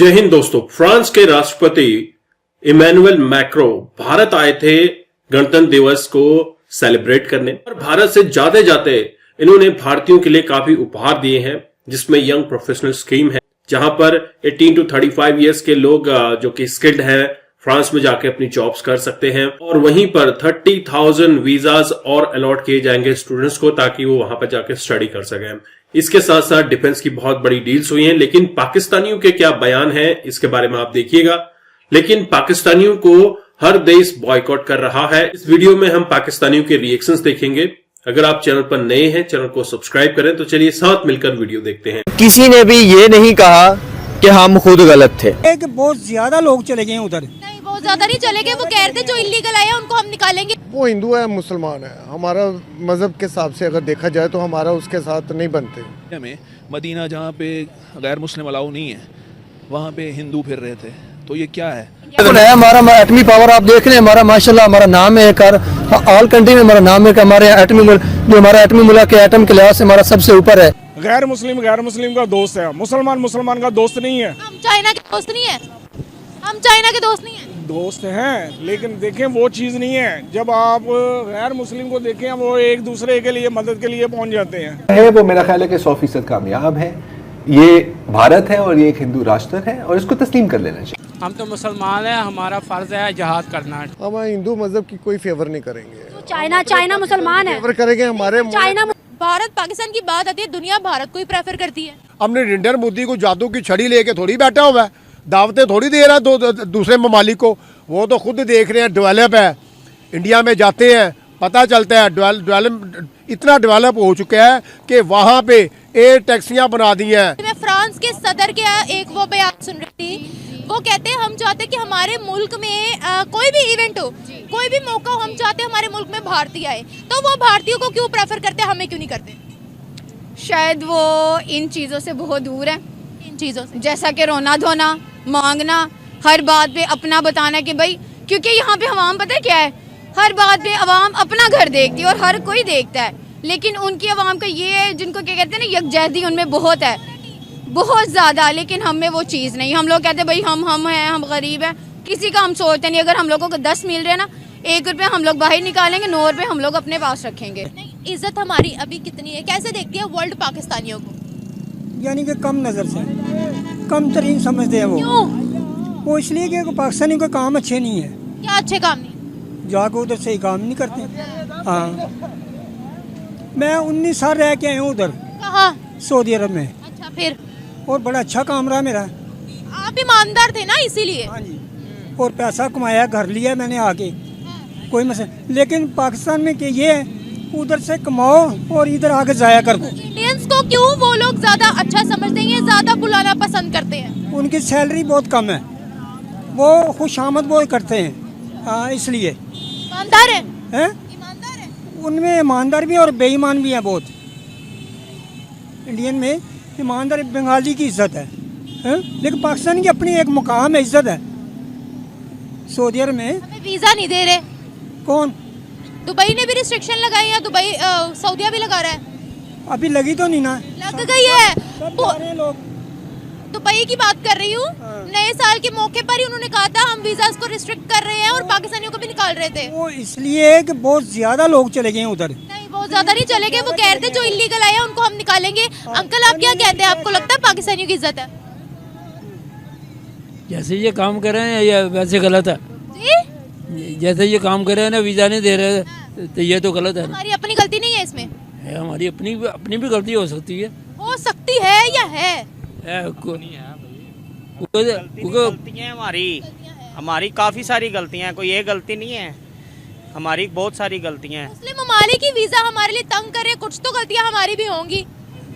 जय हिंद दोस्तों। फ्रांस के राष्ट्रपति इमैनुअल मैक्रो भारत आए थे गणतंत्र दिवस को सेलिब्रेट करने और भारत से जाते जाते इन्होंने भारतीयों के लिए काफी उपहार दिए हैं, जिसमें यंग प्रोफेशनल स्कीम है जहां पर 18 to 35 इयर्स के लोग जो कि स्किल्ड हैं फ्रांस में जाके अपनी जॉब्स कर सकते हैं और वहीं पर 30,000 वीजाज और अलॉट किए जाएंगे स्टूडेंट्स को ताकि वो वहां पर जाके स्टडी कर सकें। इसके साथ साथ डिफेंस की बहुत बड़ी डील्स हुई हैं, लेकिन पाकिस्तानियों के क्या बयान है इसके बारे में आप देखिएगा। लेकिन पाकिस्तानियों को हर देश बॉयकॉट कर रहा है। इस वीडियो में हम पाकिस्तानियों के रिएक्शंस देखेंगे। अगर आप चैनल पर नए हैं, चैनल को सब्सक्राइब करें। तो चलिए साथ मिलकर वीडियो देखते हैं। किसी ने भी ये नहीं कहा कि हम खुद गलत थे। एक बहुत ज्यादा लोग चले गए उधर। नहीं, बहुत ज्यादा नहीं चले गए। वो कह रहे थे जो इलीगल आए उनको हम निकालेंगे। वो हिंदू है, मुसलमान है। हमारा मजहब के हिसाब से अगर देखा जाए तो हमारा उसके साथ नहीं बनते। में मदीना जहाँ पे गैर मुस्लिम अलाउ नहीं है, वहाँ पे हिंदू फिर रहे थे, तो ये क्या है? हमारा एटमी पावर आप देख रहे हैं, हमारा माशाल्लाह हमारा नाम है कर ऑल कंट्री में हमारा नाम है कि हमारे एटमी जो हमारा एटमी मुल्क के एटम के लिहाज से हमारा सबसे ऊपर है। गैर मुस्लिम का दोस्त है, मुसलमान का दोस्त नहीं है। हम चाइना के दोस्त नहीं है, हम चाइना के दोस्त नहीं है। दोस्त हैं, लेकिन देखें वो चीज़ नहीं है। जब आप गैर मुस्लिम को देखें, वो एक दूसरे के लिए मदद के लिए पहुंच जाते हैं। वो मेरा ख्याल है कि 100% कामयाब है। ये भारत है और ये एक हिंदू राष्ट्र है और इसको तस्लीम कर लेना चाहिए। हम तो मुसलमान हैं, हमारा फर्ज है जिहाद करना। हम हिंदू मजहब की कोई फेवर नहीं करेंगे। तो चाइना मुसलमान है, फेवर करेंगे हमारे चाइना। भारत पाकिस्तान की बात आती है, दुनिया भारत को ही प्रेफर करती है। हमने नरेंद्र मोदी को जादू की छड़ी लेके थोड़ी बैठा हुआ है, दावतें थोड़ी दे रहा है दूसरे ममालिक को। वो तो खुद देख रहे हैं, डेवलप है। इंडिया में जाते हैं, पता चलता है इतना डेवलप हो चुका है कि वहाँ पे एयर टैक्सियाँ बना दी हैं। मैं फ्रांस के सदर के एक वो बयान सुन रही थी। वो कहते हैं हम चाहते कि हमारे मुल्क में कोई भी इवेंट हो, कोई भी मौका हो, हम चाहते हैं हमारे मुल्क में भारतीय आए। तो वो भारतीयों को क्यों प्रेफर करते हैं, हमें क्यों नहीं करते? शायद वो इन चीज़ों से बहुत दूर है। इन चीज़ों से जैसा कि रोना धोना, मांगना, हर बात पे अपना बताना कि भाई, क्योंकि यहाँ पे अवाम पता है क्या है, हर बात पे अवाम अपना घर देखती है और हर कोई देखता है। लेकिन उनकी अवाम का ये है, जिनको क्या कहते हैं ना, यकजहती उनमें बहुत है, बहुत ज़्यादा। लेकिन हम में वो चीज़ नहीं। हम लोग कहते हैं भाई हम हैं, हम गरीब हैं, किसी का हम सोचते नहीं। अगर हम लोगों को 10 मिल रहे हैं ना, 1 रुपया हम लोग बाहर निकालेंगे, 9 रुपये हम लोग अपने पास रखेंगे। इज्जत हमारी अभी कितनी है? कैसे देखती है वर्ल्ड पाकिस्तानियों को? यानी कि कम नजर से, कम तरीन समझते हैं वो इसलिए कि पाकिस्तानी का काम अच्छे नहीं है। क्या अच्छे काम नहीं? जाकर उधर सही काम नहीं करते। हाँ, मैं 19 साल रह के आया हूँ उधर। कहाँ? सऊदी अरब में। अच्छा, फिर? और बड़ा अच्छा काम रहा मेरा। आप ईमानदार थे ना, इसीलिए। हाँ जी। और पैसा कमाया, घर लिया मैंने आके, कोई मसला। लेकिन पाकिस्तान में कि ये है, उधर से कमाओ और इधर आके जाया कर दो। इंडियंस को क्यों वो लोग ज्यादा अच्छा समझते हैं, ज्यादा बुलाना पसंद करते हैं? उनकी सैलरी बहुत कम है, वो खुशामद बहुत करते हैं। हाँ, इसलिए। ईमानदार है? ईमानदार है। उनमें ईमानदार भी और बेईमान भी हैं बहुत। इंडियन में ईमानदार बंगाली की इज्जत है, लेकिन पाकिस्तान की अपनी एक मुकाम है, इज्जत है। सऊदी अरब में हमें वीजा नहीं दे रहे। कौन? दुबई ने भी रिस्ट्रिक्शन लगाई है। दुबई सऊदीया भी लगा रहा है। अभी लगी तो नहीं ना, लग गई है। सब जा रहे हैं लोग। दुबई की बात कर रही हूँ। नए साल के मौके पर ही उन्होंने कहा था हम वीजास को रिस्ट्रिक्ट कर रहे हैं और पाकिस्तानियों को भी निकाल रहे थे। वो इसलिए कि बहुत ज्यादा लोग चले गए उधर। नहीं, बहुत ज्यादा नहीं चले गए। वो कह रहे थे जो इलीगल आए हैं उनको हम निकालेंगे। अंकल, आप क्या कहते हैं? आपको लगता है पाकिस्तानियों की इज्जत है? जैसे ये काम कर रहे हैं ये वैसे गलत है जी? जैसे ये काम कर रहे हैं ना, वीजा नहीं दे रहे, तो ये तो गलत है ना। हमारी अपनी गलती नहीं है इसमें? है, हमारी अपनी भी गलती हो सकती है। हो सकती है या है? गलतियाँ हमारी काफ़ी सारी गलतियाँ हैं, कोई ये गलती नहीं है। हमारी बहुत सारी गलतियाँ हैं। मुस्लिम ममालिक की वीजा हमारे लिए तंग करे, कुछ तो गलतियाँ हमारी भी होंगी।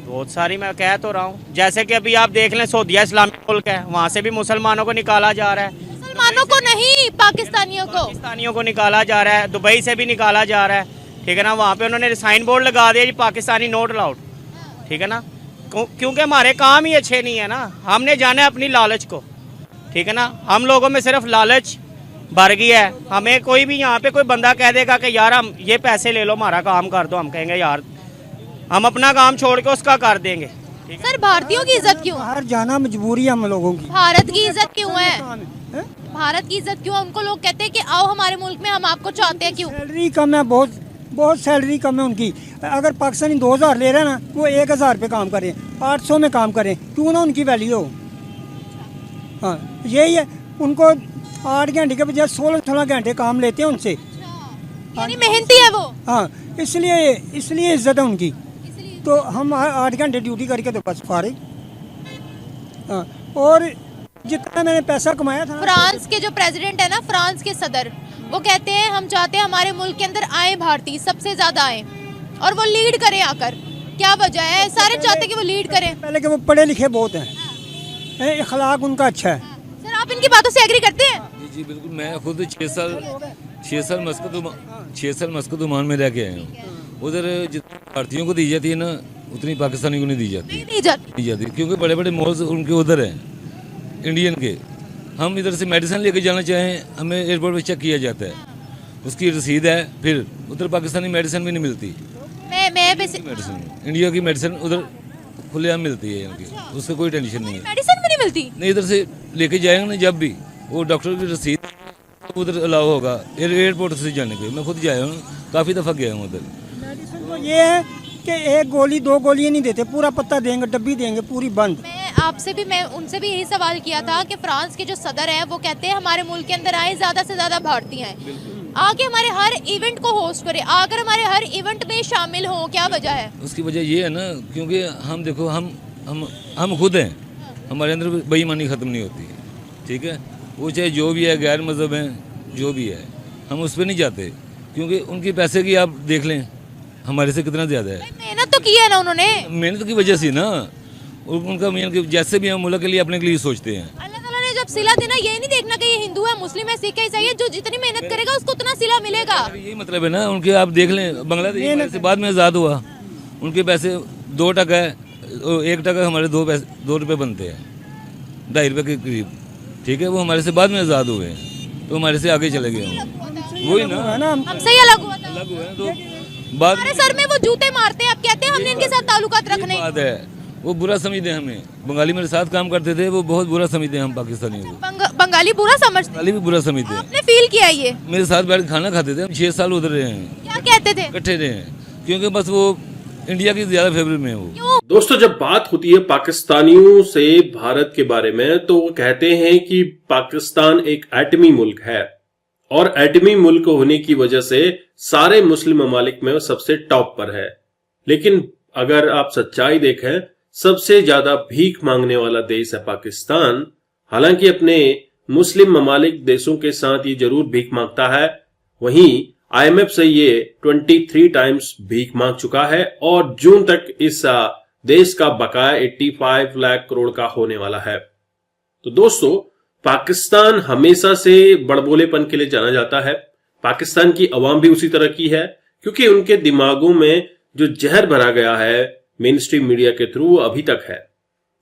बहुत सारी, मैं कह तो रहा हूँ। जैसे कि अभी आप देख लें, सऊदीया इस्लामिक मुल्क है, वहाँ से भी मुसलमानों को निकाला जा रहा है। मुसलमानों को नहीं, पाकिस्तानियों को निकाला जा रहा है। दुबई से भी निकाला जा रहा है, ठीक है ना। वहाँ पे उन्होंने साइन बोर्ड लगा दिया, पाकिस्तानी नोट अलाउड, ठीक है ना। क्योंकि हमारे काम ही अच्छे नहीं है ना। हमने जाना है अपनी लालच को, ठीक है ना। हम लोगों में सिर्फ लालच भर गई है। हमें कोई भी यहाँ पे कोई बंदा कह देगा कि यार हम ये पैसे ले लो, हमारा काम कर दो, हम कहेंगे यार हम अपना काम छोड़ के उसका कर देंगे। सर भारतीयों की इज्जत क्यों? बाहर जाना मजबूरी है हम लोगों की। भारत की इज्जत क्यों है? हैं? भारत की इज्जत क्यों? उनको लोग कहते हैं कि आओ हमारे मुल्क में, हम आपको चाहते हैं, क्यों? सैलरी कम है, बहुत बहुत सैलरी कम है उनकी। अगर पाकिस्तानी 2000 ले रहे हैं ना, वो 1000 पे काम करें, 800 में काम करें, क्यों ना उनकी वैल्यू हो। हाँ यही है, उनको 8 घंटे के बजाय 16 घंटे काम लेते हैं उनसे। यानी मेहनती है वो। हाँ इसलिए इज्जत है उनकी। तो हम 8 घंटे ड्यूटी करके तो बस फारिग। हाँ और जितना मैंने पैसा कमाया था। फ्रांस के जो प्रेसिडेंट है ना, फ्रांस के सदर, वो कहते हैं हम चाहते हैं हमारे मुल्क के अंदर आए भारतीय, सबसे ज्यादा आए और वो लीड करें आकर। क्या वजह है? सारे चाहते हैं कि वो लीड करें। पहले कि वो पढ़े लिखे बहुत हैं, अखलाक उनका अच्छा है। सर आप इनकी बातों से एग्री करते हैं? जी बिल्कुल। मैं खुद 6 साल मस्कत ओमान में रह के आया हूँ। उधर जितनी भारतीयों को दी जाती है ना, उतनी पाकिस्तानी को नहीं दी जाती, क्योंकि बड़े बड़े मॉल्स उनके उधर हैं इंडियन के। हम इधर से मेडिसिन लेके जाना चाहें, हमें एयरपोर्ट पे चेक किया जाता है, उसकी रसीद है, फिर उधर पाकिस्तानी मेडिसिन भी नहीं मिलती। मेडिसिन इंडिया की मेडिसिन उधर खुलेआम मिलती है इनकी, उससे कोई टेंशन नहीं है। मेडिसिन भी नहीं मिलती? नहीं, इधर से लेके जाएंगे ना जब भी, वो डॉक्टर की रसीद उधर अलाउ होगा एयरपोर्ट से जाने के। मैं खुद जाया हूँ, काफ़ी दफ़ा गया हूँ उधर। मेडिसिन तो ये है कि 1 गोली 2 गोलियाँ नहीं देते, पूरा पत्ता देंगे, डब्बी देंगे पूरी बंद। मैं उनसे भी यही सवाल किया था कि फ्रांस के जो सदर हैं वो कहते हैं हमारे मुल्क के अंदर आए ज्यादा से ज्यादा भारतीय हैं, आके हमारे हर इवेंट को होस्ट करे, आकर हमारे हर इवेंट में शामिल हो। क्या वजह है? उसकी वजह ये है ना, क्योंकि हम देखो, हम खुद हैं, हमारे अंदर बेईमानी ख़त्म नहीं होती। ठीक है, वो चाहे जो भी है, गैर मज़हब हैं, जो भी है, हम उस पर नहीं जाते, क्योंकि उनके पैसे की आप देख लें हमारे से कितना ज़्यादा है। मेहनत तो की है ना उन्होंने, मेहनत की वजह से ना, उनका जैसे भी हम मुल्क के लिए अपने के लिए सोचते हैं। अल्लाह ताला ने जब सिला देना, ये नहीं देखना कि ये हिंदू है, मुस्लिम है, सिख है, ईसाई है, जो जितनी मेहनत करेगा उसको उतना सिला मिलेगा। यही मतलब है ना उनके। आप देख लें, बांग्लादेश से बाद में आज़ाद हुआ, उनके पैसे 2 टका है, 1 टका हमारे 2 रुपये बनते हैं, 2.5 रुपये के करीब। ठीक है, वो हमारे से बाद में आज़ाद हुए हैं, तो हमारे से आगे चले गए। वही ना, हमसे ही अलग हुआ था। अलग हुए हैं, तो बात हमारे सर में वो जूते मारते हैं, अब कहते हैं हमने इनके साथ ताल्लुकात रखने। बात है, वो बुरा समझते हैं हमें। बंगाली मेरे साथ काम करते थे, वो बहुत बुरा समझते हैं हम पाकिस्तानियों को। बंगाली बुरा समझते? बंगाली भी बुरा समझते हैं। आपने फील किया ये? मेरे साथ बैठ खाना खाते थे, हम 6 साल उधर रहे हैं। क्या कहते थे? इकट्ठे रहे हैं, क्योंकि बस वो इंडिया की ज्यादा फेवरेट में है वो। दोस्तों, जब बात होती है पाकिस्तानियों से भारत के बारे में, तो वो कहते हैं कि पाकिस्तान एक एटमी मुल्क है और एटमी मुल्क होने की वजह से सारे मुस्लिम ममालिक में वो सबसे टॉप पर है। लेकिन अगर आप सच्चाई देखें, सबसे ज्यादा भीख मांगने वाला देश है पाकिस्तान। हालांकि अपने मुस्लिम ममालिक देशों के साथ ये जरूर भीख मांगता है, वहीं IMF से ये 23 टाइम्स भीख मांग चुका है और जून तक इस देश का बकाया 85 लाख करोड़ का होने वाला है। तो दोस्तों, पाकिस्तान हमेशा से बड़बोलेपन के लिए जाना जाता है। पाकिस्तान की अवाम भी उसी तरह की है, क्योंकि उनके दिमागों में जो जहर भरा गया है मेन स्ट्रीम मीडिया के थ्रू, वो अभी तक है।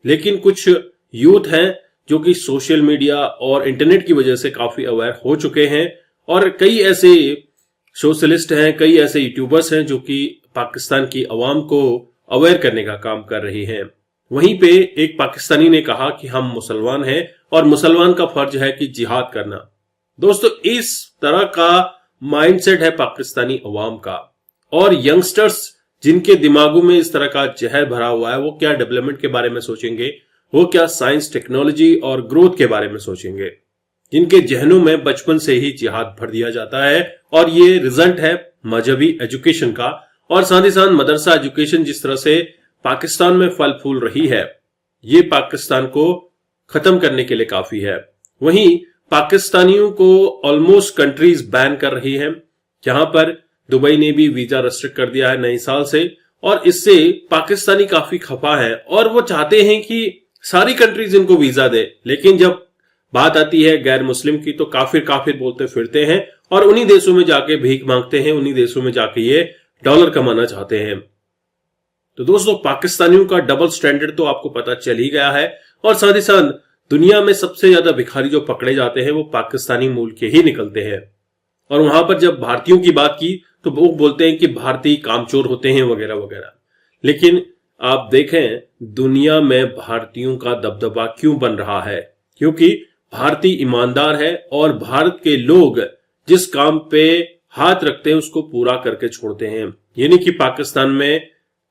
लेकिन कुछ यूथ हैं जो कि सोशल मीडिया और इंटरनेट की वजह से काफी अवेयर हो चुके हैं, और कई ऐसे सोशलिस्ट हैं, कई ऐसे यूट्यूबर्स हैं जो कि पाकिस्तान की अवाम को अवेयर करने का काम कर रही हैं। वहीं पे एक पाकिस्तानी ने कहा कि हम मुसलमान हैं और मुसलमान का फर्ज है कि जिहाद करना। दोस्तों, इस तरह का माइंडसेट है पाकिस्तानी अवाम का, और यंगस्टर्स जिनके दिमागों में इस तरह का जहर भरा हुआ है, वो क्या डेवलपमेंट के बारे में सोचेंगे, वो क्या साइंस, टेक्नोलॉजी और ग्रोथ के बारे में सोचेंगे, जिनके जहनों में बचपन से ही जिहाद भर दिया जाता है। और ये रिजल्ट है मजहबी एजुकेशन का, और साथ ही साथ मदरसा एजुकेशन जिस तरह से पाकिस्तान में फल फूल रही है, ये पाकिस्तान को खत्म करने के लिए काफी है। वहीं पाकिस्तानियों को ऑलमोस्ट कंट्रीज बैन कर रही हैं, जहां पर दुबई ने भी वीजा रेस्ट्रिक्ट कर दिया है नए साल से, और इससे पाकिस्तानी काफी खफा है और वो चाहते हैं कि सारी कंट्रीज इनको वीजा दे। लेकिन जब बात आती है गैर मुस्लिम की, तो काफिर बोलते फिरते हैं और उन्हीं देशों में जाके भीख मांगते हैं, उन्हीं देशों में जाके ये डॉलर कमाना चाहते हैं। तो दोस्तों, पाकिस्तानियों का डबल स्टैंडर्ड तो आपको पता चल ही गया है, और साथ ही साथ दुनिया में सबसे ज्यादा भिखारी जो पकड़े जाते हैं वो पाकिस्तानी मूल के ही निकलते हैं। और वहां पर जब भारतीयों की बात की तो वो बोलते हैं कि भारतीय कामचोर होते हैं वगैरह वगैरह। लेकिन आप देखें दुनिया में भारतीयों का दबदबा क्यों बन रहा है, क्योंकि भारतीय ईमानदार है और भारत के लोग जिस काम पे हाथ रखते हैं उसको पूरा करके छोड़ते हैं। ये नहीं कि पाकिस्तान में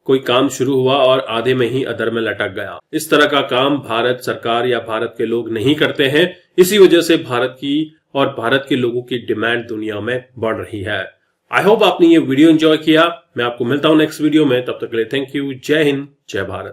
कोई काम शुरू हुआ और आधे में ही अधर में लटक गया। इस तरह का काम भारत सरकार या भारत के लोग नहीं करते हैं। इसी वजह से भारत की और भारत के लोगों की डिमांड दुनिया में बढ़ रही है। आई होप आपने ये वीडियो एंजॉय किया। मैं आपको मिलता हूं नेक्स्ट वीडियो में, तब तक के लिए थैंक यू। जय हिंद, जय भारत।